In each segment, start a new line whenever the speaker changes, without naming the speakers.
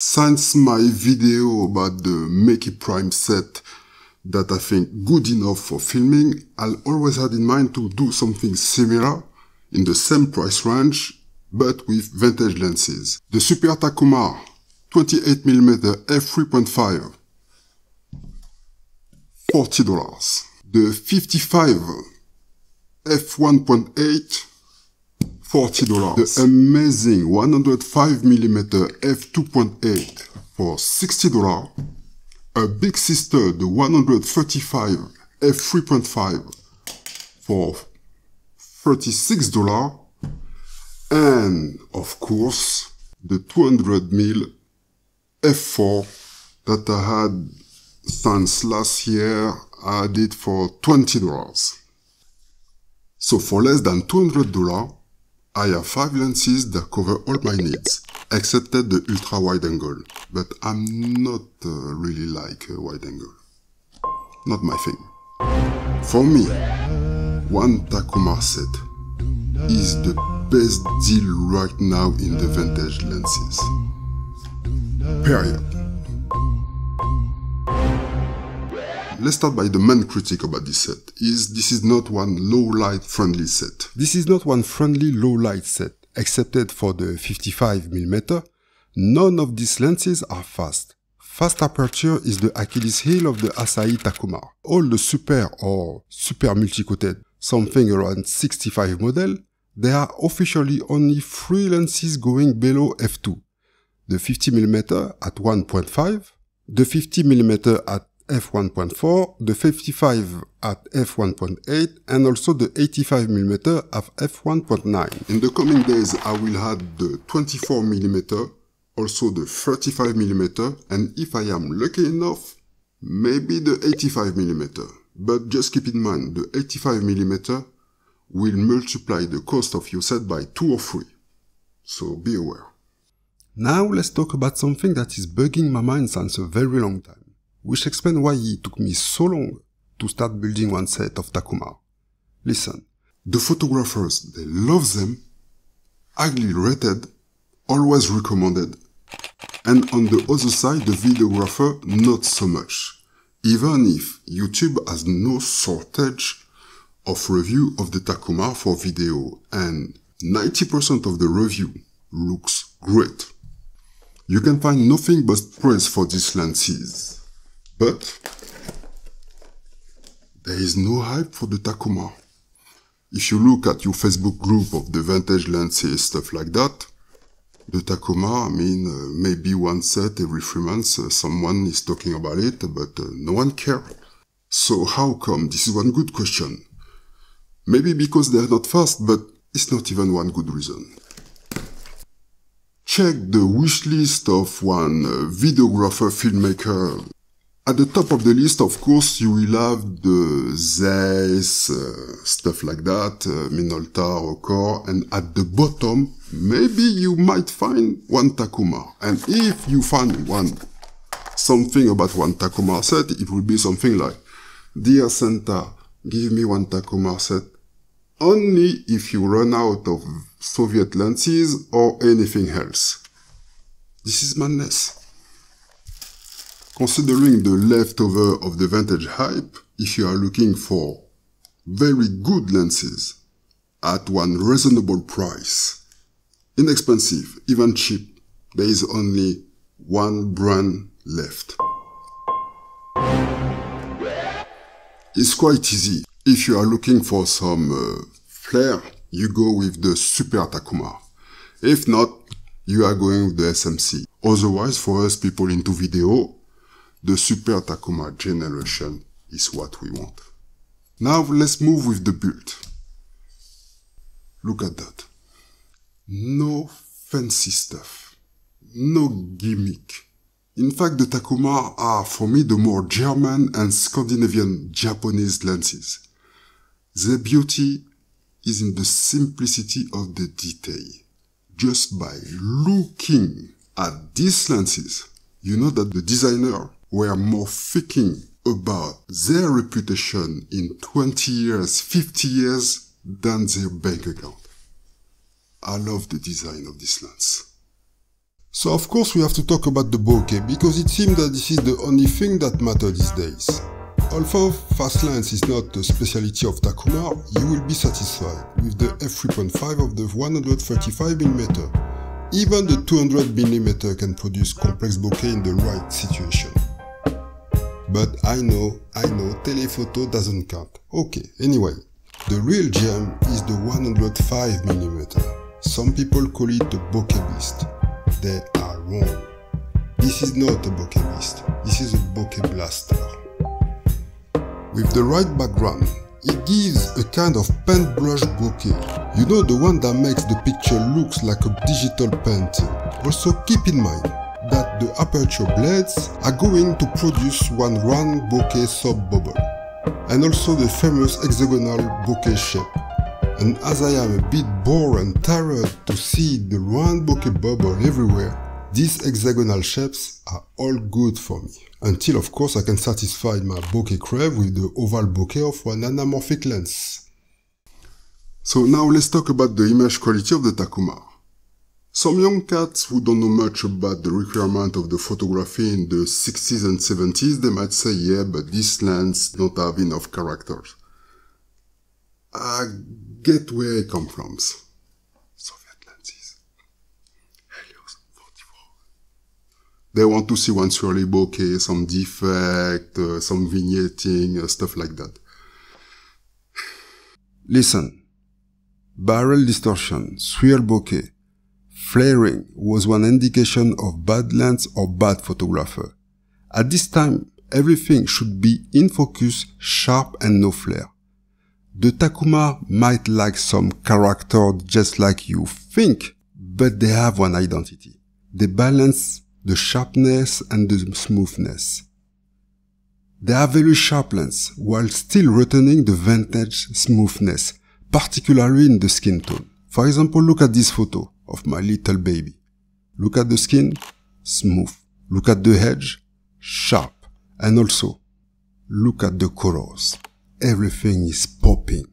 Since my video about the Bokeh Prime set that I think good enough for filming, I'll always had in mind to do something similar in the same price range, but with vintage lenses. The Super Takumar 28mm f3.5, $40. The 55 f1.8, $40. The amazing 105mm f2.8 for $60. A big sister, the 135 f3.5 for $36. And of course, the 200mm f4 that I had since last year. I had it for $20. So for less than $200, I have 5 lenses that cover all my needs, except the ultra wide angle. But I'm not really like a wide angle. Not my thing. For me, one Takumar set is the best deal right now in the vintage lenses. Period. Let's start by the main critique about this set. This is not one low light friendly set. This is not one friendly low light set, except for the 55mm. None of these lenses are fast. Fast aperture is the Achilles heel of the Asahi Takumar. All the super or super multi-coated, something around 65 model, there are officially only 3 lenses going below f2. The 50mm at 1.5, the 50mm at f1.4, the 55 at f1.8, and also the 85mm at f1.9. In the coming days, I will add the 24mm, also the 35mm, and if I am lucky enough, maybe the 85mm. But just keep in mind, the 85mm will multiply the cost of your set by 2 or 3. So be aware. Now let's talk about something that is bugging my mind since a very long time, which explains why it took me so long to start building one set of Takumar. Listen, the photographers, they love them, highly rated, always recommended, and on the other side, the videographer, not so much, even if YouTube has no shortage of review of the Takumar for video, and 90% of the review looks great. You can find nothing but praise for these lenses. But there is no hype for the Takumar. If you look at your Facebook group of the vintage lenses, stuff like that, the Takumar, maybe one set every 3 months, someone is talking about it, but no one cares. So how come? This is one good question. Maybe because they are not fast, but it's not even one good reason. Check the wish list of one videographer, filmmaker. At the top of the list, of course, you will have the Zeiss, stuff like that, Minolta, Record, and at the bottom, maybe you might find one Takumar. And if you find something about one Takumar set, it will be something like, "Dear Santa, give me one Takumar set, only if you run out of Soviet lenses or anything else." This is madness. Considering the leftover of the vintage hype, if you are looking for very good lenses at one reasonable price, inexpensive, even cheap, there is only one brand left. It's quite easy. If you are looking for some flair, you go with the Super Takumar. If not, you are going with the SMC. Otherwise, for us people into video, the Super Takumar generation is what we want. Now let's move with the build. Look at that. No fancy stuff. No gimmick. In fact, the Takumar are for me the more German and Scandinavian Japanese lenses. Their beauty is in the simplicity of the detail. Just by looking at these lenses, you know that the designer were more thinking about their reputation in 20 years, 50 years than their bank account. I love the design of this lens. So of course we have to talk about the bokeh, because it seems that this is the only thing that matters these days. Although fast lens is not the specialty of Takumar, you will be satisfied with the f3.5 of the 135mm. Even the 200mm can produce complex bokeh in the right situation. But I know, telephoto doesn't count. Okay, anyway, the real gem is the 105mm. Some people call it the bokeh beast. They are wrong. This is not a bokeh beast, this is a bokeh blaster. With the right background, it gives a kind of paintbrush bokeh. You know, the one that makes the picture looks like a digital painting. Also keep in mind that the aperture blades are going to produce one round bokeh sub-bubble, and also the famous hexagonal bokeh shape. And as I am a bit bored and tired to see the round bokeh bubble everywhere, these hexagonal shapes are all good for me. Until of course I can satisfy my bokeh crave with the oval bokeh of one anamorphic lens. So now let's talk about the image quality of the Takumar. Some young cats who don't know much about the requirement of the photography in the 60s and 70s, they might say, yeah, but this lens don't have enough characters. I get where it comes from. Soviet lenses. Helios 44. They want to see one swirly bokeh, some defect, some vignetting, stuff like that. Listen. Barrel distortion, swirl bokeh, flaring was one indication of bad lens or bad photographer. At this time, everything should be in focus, sharp and no flare. The Takumar might lack some character just like you think, but they have one identity. They balance the sharpness and the smoothness. They are very sharp lens while still retaining the vintage smoothness, particularly in the skin tone. For example, look at this photo of my little baby. Look at the skin, smooth. Look at the edge, sharp. And also, look at the colors. Everything is popping.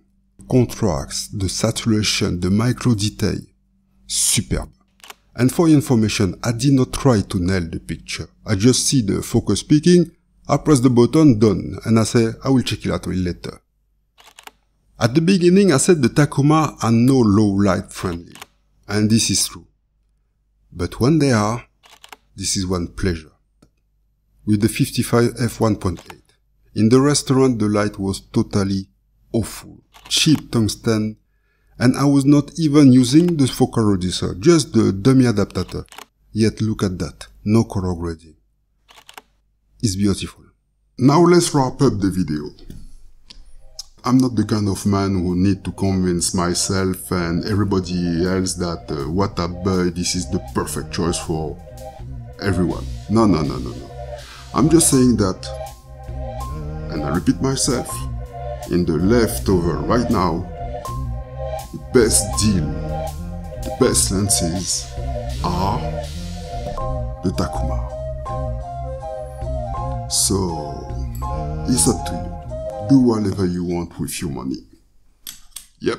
Contrast, the saturation, the micro detail. Superb. And for your information, I did not try to nail the picture. I just see the focus peaking, I press the button, done, and I say, I will check it out later. At the beginning, I said the Takumar are no low light friendly. And this is true. But when they are, this is one pleasure. With the 55 f1.8. In the restaurant, the light was totally awful. Cheap tungsten. And I was not even using the focal reducer, just the dummy adapter. Yet look at that. No color grading. It's beautiful. Now let's wrap up the video. I'm not the kind of man who need to convince myself and everybody else that what I buy, this is the perfect choice for everyone. No. I'm just saying that, and I repeat myself, in the leftover right now, the best deal, the best lenses are the Takumar. So, it's up to you. Do whatever you want with your money. Yep.